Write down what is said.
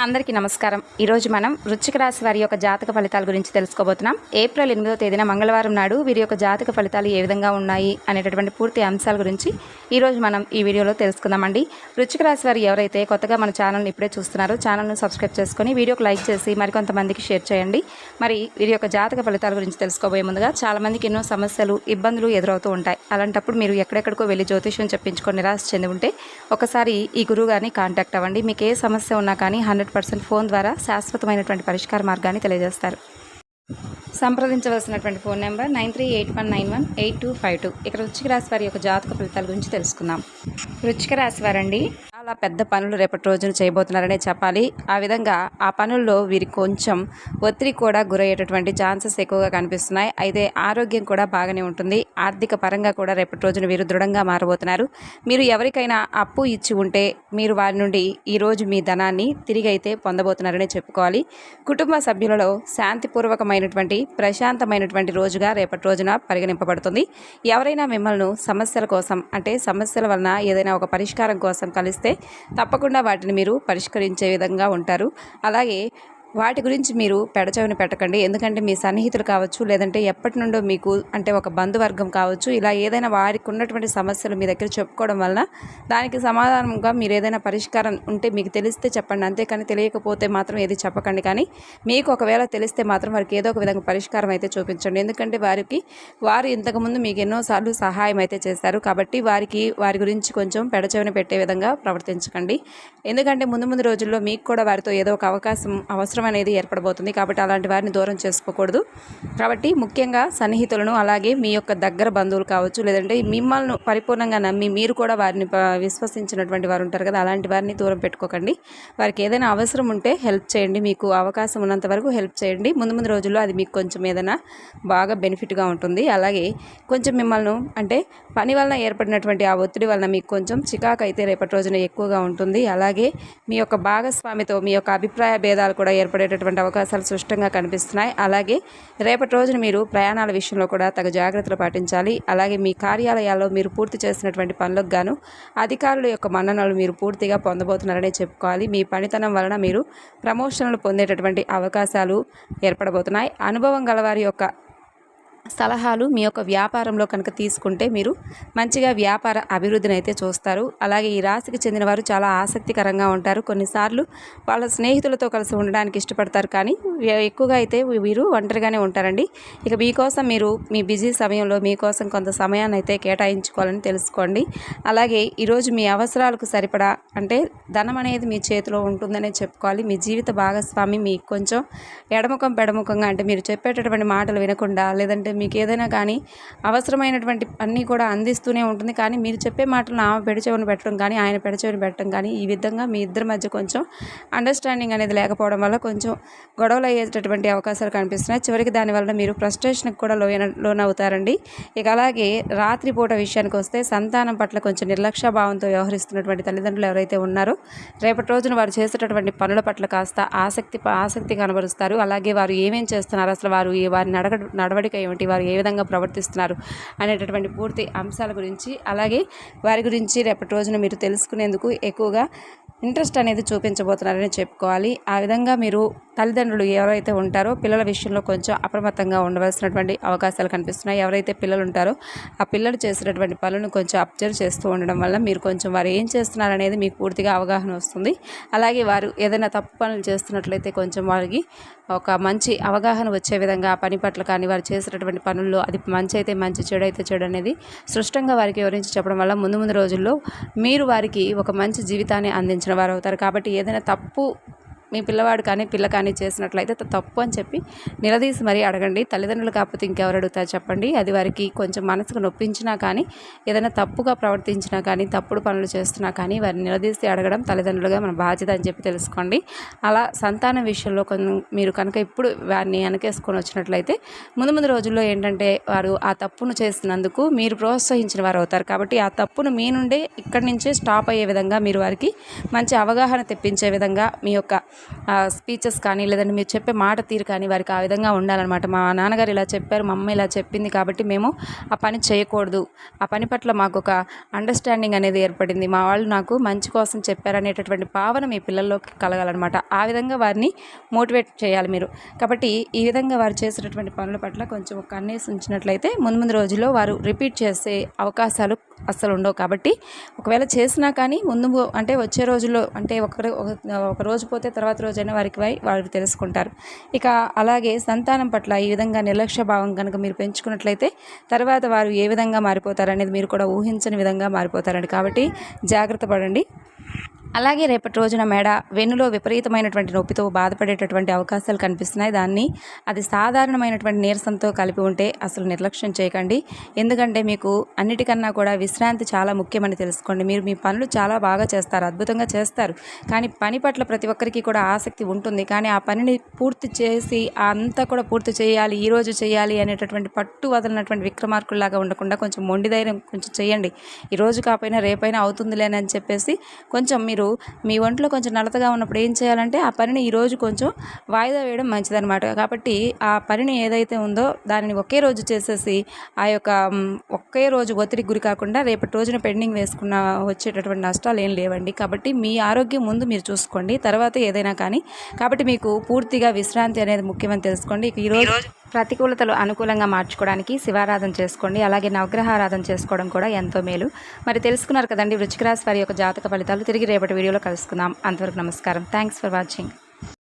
అందరికీ నమస్కారం. ఈరోజు మనం వృశ్చిక రాశి వారి యొక్క జాతక ఫలితాల గురించి తెలుసుకోబోతున్నాం. ఏప్రిల్ 8వ తేదీన మంగళవారం నాడు వీరి యొక్క జాతక ఫలితాలు ఏ విధంగా ఉన్నాయి అనేటటువంటి పూర్తి అంశాల గురించి ఈరోజు మనం ఈ వీడియోలో తెలుసుకుందామండి. వృశ్చిక రాశి వారు ఎవరైతే కొత్తగా మన ఛానల్ని ఇప్పుడే చూస్తున్నారో ఛానల్ను సబ్స్క్రైబ్ చేసుకొని వీడియోకి లైక్ చేసి మరికొంతమందికి షేర్ చేయండి. మరి వీరి యొక్క జాతక ఫలితాల గురించి తెలుసుకోబోయే ముందుగా చాలామందికి ఎన్నో సమస్యలు, ఇబ్బందులు ఎదురవుతూ ఉంటాయి. అలాంటప్పుడు మీరు ఎక్కడెక్కడికో వెళ్ళి జ్యోతిష్యం చెప్పించుకొని నిరాశ చెంది ఉంటే ఒకసారి ఈ గురువు గారిని కాంటాక్ట్ అవ్వండి. మీకు ఏ సమస్య ఉన్నా కానీ 100% ఫోన్ ద్వారా శాశ్వతమైనటువంటి పరిష్కార మార్గాన్ని తెలియజేస్తారు. సంప్రదించవలసినటువంటి ఫోన్ నెంబర్ 9381918252. ఇక్కడ వృశ్చిక రాశి వారి యొక్క జాతక ఫలితాల గురించి తెలుసుకుందాం. వృశ్చిక రాశి వారండి చాలా పెద్ద పనులు రేపటి రోజున చేయబోతున్నారనే చెప్పాలి. ఆ విధంగా ఆ పనుల్లో వీరికి కొంచెం ఒత్తిడి కూడా గురయ్యేటటువంటి ఛాన్సెస్ ఎక్కువగా కనిపిస్తున్నాయి. అయితే ఆరోగ్యం కూడా బాగానే ఉంటుంది. ఆర్థిక పరంగా కూడా రేపటి రోజున వీరు దృఢంగా మారబోతున్నారు. మీరు ఎవరికైనా అప్పు ఇచ్చి ఉంటే మీరు వారి నుండి ఈరోజు మీ ధనాన్ని తిరిగి అయితే పొందబోతున్నారనే చెప్పుకోవాలి. కుటుంబ సభ్యులలో శాంతిపూర్వకమైనటువంటి ప్రశాంతమైనటువంటి రోజుగా రేపటి రోజున పరిగణింపబడుతుంది. ఎవరైనా మిమ్మల్ని సమస్యల కోసం అంటే సమస్యల వలన ఏదైనా ఒక పరిష్కారం కోసం కలిస్తే తప్పకుండా వాటిని మీరు పరిష్కరించే విధంగా ఉంటారు. అలాగే వాటి గురించి మీరు పెడచెవిన పెట్టకండి. ఎందుకంటే మీ సన్నిహితులు కావచ్చు, లేదంటే ఎప్పటి నుండో మీకు అంటే ఒక బంధువర్గం కావచ్చు, ఇలా ఏదైనా వారికి ఉన్నటువంటి సమస్యలు మీ దగ్గర చెప్పుకోవడం వలన దానికి సమాధానంగా మీరు ఏదైనా పరిష్కారం ఉంటే మీకు తెలిస్తే చెప్పండి. అంతేకాని తెలియకపోతే మాత్రం ఏది చెప్పకండి. కానీ మీకు ఒకవేళ తెలిస్తే మాత్రం వారికి ఏదో ఒక విధంగా పరిష్కారం అయితే చూపించండి. ఎందుకంటే వారు ఇంతకుముందు మీకు ఎన్నోసార్లు సహాయం అయితే చేశారు. కాబట్టి వారి గురించి కొంచెం పెడచెవిన పెట్టే విధంగా ప్రవర్తించకండి. ఎందుకంటే ముందు రోజుల్లో మీకు కూడా వారితో ఏదో ఒక అవసరం అనేది ఏర్పడబోతుంది. కాబట్టి అలాంటి వారిని దూరం చేసుకోకూడదు. కాబట్టి ముఖ్యంగా సన్నిహితులను, అలాగే మీ యొక్క దగ్గర బంధువులు కావచ్చు, లేదంటే మిమ్మల్ని పరిపూర్ణంగా నమ్మి మీరు కూడా వారిని విశ్వసించినటువంటి వారు ఉంటారు కదా, అలాంటి వారిని దూరం పెట్టుకోకండి. వారికి ఏదైనా అవసరం ఉంటే హెల్ప్ చేయండి. మీకు అవకాశం ఉన్నంత వరకు హెల్ప్ చేయండి. ముందు రోజుల్లో అది మీకు కొంచెం ఏదైనా బాగా బెనిఫిట్గా ఉంటుంది. అలాగే కొంచెం మిమ్మల్ని అంటే పని వలన ఏర్పడినటువంటి ఆ ఒత్తిడి వలన మీకు కొంచెం చికాకు అయితే రేపటి రోజున ఎక్కువగా ఉంటుంది. అలాగే మీ యొక్క భాగస్వామితో మీ యొక్క అభిప్రాయ భేదాలు కూడా ఏర్పడేటటువంటి అవకాశాలు స్పష్టంగా కనిపిస్తున్నాయి. అలాగే రేపటి రోజున మీరు ప్రయాణాల విషయంలో కూడా తగు జాగ్రత్తలు పాటించాలి. అలాగే మీ కార్యాలయాల్లో మీరు పూర్తి చేసినటువంటి పనులకు గాను అధికారుల యొక్క మన్ననలు మీరు పూర్తిగా పొందబోతున్నారనే చెప్పుకోవాలి. మీ పనితనం వలన మీరు ప్రమోషన్లు పొందేటటువంటి అవకాశాలు ఏర్పడబోతున్నాయి. అనుభవం గలవారి యొక్క సలహాలు మీ యొక్క వ్యాపారంలో కనుక తీసుకుంటే మీరు మంచిగా వ్యాపార అభివృద్ధిని అయితే చూస్తారు. అలాగే ఈ రాశికి చెందిన వారు చాలా ఆసక్తికరంగా ఉంటారు. కొన్నిసార్లు వాళ్ళ స్నేహితులతో కలిసి ఉండడానికి ఇష్టపడతారు. కానీ ఎక్కువగా అయితే వీరు ఒంటరిగానే ఉంటారండి. ఇక మీకోసం మీరు మీ బిజీ సమయంలో మీకోసం కొంత సమయాన్ని అయితే కేటాయించుకోవాలని తెలుసుకోండి. అలాగే ఈరోజు మీ అవసరాలకు సరిపడా అంటే ధనం అనేది మీ చేతిలో ఉంటుందనే చెప్పుకోవాలి. మీ జీవిత భాగస్వామి మీకు కొంచెం ఎడముఖం పెడముఖంగా అంటే మీరు చెప్పేటటువంటి మాటలు వినకుండా, లేదంటే మీకు ఏదైనా కానీ అవసరమైనటువంటి అన్నీ కూడా అందిస్తూనే ఉంటుంది. కానీ మీరు చెప్పే మాటలను ఆమె పెడచెవిన పెట్టడం కానీ ఆయన పెడచెవిన పెట్టడం కానీ ఈ విధంగా మీ ఇద్దరి మధ్య కొంచెం అండర్స్టాండింగ్ అనేది లేకపోవడం వల్ల కొంచెం గొడవలు అయ్యేటటువంటి అవకాశాలు కనిపిస్తున్నాయి. చివరికి దానివల్ల మీరు ఫ్రస్ట్రేషన్కి కూడా లోనవుతారండి. ఇక అలాగే రాత్రిపూట విషయానికి వస్తే సంతానం పట్ల కొంచెం నిర్లక్ష్య భావంతో వ్యవహరిస్తున్నటువంటి తల్లిదండ్రులు ఎవరైతే ఉన్నారో రేపటి రోజున వారు చేసేటటువంటి పనుల పట్ల కాస్త ఆసక్తి కనబరుస్తారు. అలాగే వారు ఏమేం చేస్తున్నారు, అసలు వారి నడవడిక ఏమిటి, వారు ఏ విధంగా ప్రవర్తిస్తున్నారు అనేటటువంటి పూర్తి అంశాల గురించి, అలాగే వారి గురించి రేపటి రోజున మీరు తెలుసుకునేందుకు ఎక్కువగా ఇంట్రెస్ట్ అనేది చూపించబోతున్నారని చెప్పుకోవాలి. ఆ విధంగా మీరు తల్లిదండ్రులు ఎవరైతే ఉంటారో పిల్లల విషయంలో కొంచెం అప్రమత్తంగా ఉండవలసినటువంటి అవకాశాలు కనిపిస్తున్నాయి. ఎవరైతే పిల్లలు ఉంటారో ఆ పిల్లలు చేసేటటువంటి పనులను కొంచెం అబ్జర్వ్ చేస్తూ ఉండడం వల్ల మీరు కొంచెం వారు ఏం చేస్తున్నారనేది మీకు పూర్తిగా అవగాహన వస్తుంది. అలాగే వారు ఏదైనా తప్పు పనులు చేస్తున్నట్లయితే కొంచెం వారికి ఒక మంచి అవగాహన వచ్చే విధంగా ఆ పని పట్ల కానీ వారు చేసేటటువంటి పనుల్లో అది మంచి అయితే మంచి, చెడు అయితే చెడు అనేది స్పష్టంగా వారికి వివరించి చెప్పడం వల్ల ముందు రోజుల్లో మీరు వారికి ఒక మంచి జీవితాన్ని అందించిన వారు అవుతారు. కాబట్టి ఏదైనా తప్పు మీ పిల్లవాడు కానీ పిల్ల కానీ చేసినట్లయితే తప్పు అని చెప్పి నిలదీసి మరీ అడగండి. తల్లిదండ్రులు కాకపోతే ఇంకెవరు అడుగుతారు చెప్పండి. అది వారికి కొంచెం మనసుకు నొప్పించినా కానీ, ఏదైనా తప్పుగా ప్రవర్తించినా కానీ, తప్పుడు పనులు చేస్తున్నా కానీ వారిని నిలదీసి అడగడం తల్లిదండ్రులుగా మన బాధ్యత అని చెప్పి తెలుసుకోండి. అలా సంతానం విషయంలో మీరు కనుక ఇప్పుడు వారిని వెనకేసుకొని వచ్చినట్లయితే ముందు రోజుల్లో ఏంటంటే వారు ఆ తప్పును చేసినందుకు మీరు ప్రోత్సహించిన వారు అవుతారు. కాబట్టి ఆ తప్పును మీ నుండే ఇక్కడి నుంచే స్టాప్ అయ్యే విధంగా మీరు వారికి మంచి అవగాహన తెప్పించే విధంగా మీ యొక్క స్పీచెస్ కానీ లేదంటే మీరు చెప్పే మాట తీరు కానీ వారికి ఆ విధంగా ఉండాలన్నమాట. మా నాన్నగారు ఇలా చెప్పారు, మా అమ్మ ఇలా చెప్పింది కాబట్టి మేము ఆ పని చేయకూడదు, ఆ పని పట్ల మాకు ఒక అండర్స్టాండింగ్ అనేది ఏర్పడింది, మా వాళ్ళు నాకు మంచి కోసం చెప్పారనేటటువంటి భావన మీ పిల్లల్లోకి కలగాలన్నమాట. ఆ విధంగా వారిని మోటివేట్ చేయాలి మీరు. కాబట్టి ఈ విధంగా వారు చేసేటటువంటి పనుల పట్ల కొంచెం కన్నేసి ఉంచినట్లయితే ముందు రోజుల్లో వారు రిపీట్ చేసే అవకాశాలు అస్సలు ఉండవు. కాబట్టి ఒకవేళ చేసినా కానీ అంటే వచ్చే రోజుల్లో అంటే ఒక రోజు పోతే తర్వాత రోజైనా వారు తెలుసుకుంటారు. ఇక అలాగే సంతానం పట్ల ఈ విధంగా నిర్లక్ష్య భావం కనుక మీరు పెంచుకున్నట్లయితే తర్వాత వారు ఏ విధంగా మారిపోతారనేది మీరు కూడా ఊహించని విధంగా మారిపోతారండి. కాబట్టి జాగ్రత్త పడండి. అలాగే రేపటి రోజున మెడ వెన్నులో విపరీతమైనటువంటి నొప్పితో బాధపడేటటువంటి అవకాశాలు కనిపిస్తున్నాయి. అది సాధారణమైనటువంటి నీరసంతో కలిపి ఉంటే అసలు నిర్లక్ష్యం చేయకండి. ఎందుకంటే మీకు అన్నిటికన్నా కూడా విశ్రాంతి చాలా ముఖ్యమని తెలుసుకోండి. మీరు మీ పనులు చాలా బాగా చేస్తారు, అద్భుతంగా చేస్తారు. కానీ పని పట్ల ప్రతి ఒక్కరికి కూడా ఆసక్తి ఉంటుంది. కానీ ఆ పనిని పూర్తి చేసి అంతా కూడా పూర్తి చేయాలి, ఈరోజు చేయాలి అనేటటువంటి పట్టు వదలనటువంటి విక్రమార్కుల్లాగా ఉండకుండా కొంచెం మొండి ధైర్యం కొంచెం చేయండి. ఈరోజు కాకపోయినా రేపైనా అవుతుందిలేనని చెప్పేసి కొంచెం మీరు మీ ఒంట్లో కొంచెం నలతగా ఉన్నప్పుడు ఏం చేయాలంటే ఆ పనిని ఈరోజు కొంచెం వాయిదా వేయడం మంచిదన్నమాట. కాబట్టి ఆ పనిని ఏదైతే ఉందో దానిని ఒకే రోజు చేసేసి ఆ యొక్క ఒకే రోజు ఒత్తిడికి గురి కాకుండా రేపటి రోజున పెండింగ్ వేసుకున్న వచ్చేటటువంటి నష్టాలు ఏం లేవండి. కాబట్టి మీ ఆరోగ్యం ముందు మీరు చూసుకోండి, తర్వాత ఏదైనా కానీ. కాబట్టి మీకు పూర్తిగా విశ్రాంతి అనేది ముఖ్యమని తెలుసుకోండి. ఈరోజు ప్రతికూలతలు అనుకూలంగా మార్చుకోవడానికి శివారాధన చేసుకోండి. అలాగే నవగ్రహారాధన చేసుకోవడం కూడా ఎంతో మేలు. మరి తెలుసుకున్నారు కదండి వృశ్చిక రాశి వారి యొక్క జాతక ఫలితాలు. తిరిగి రేపటి వీడియోలో కలుసుకుందాం. అంతవరకు నమస్కారం. Thanks for watching.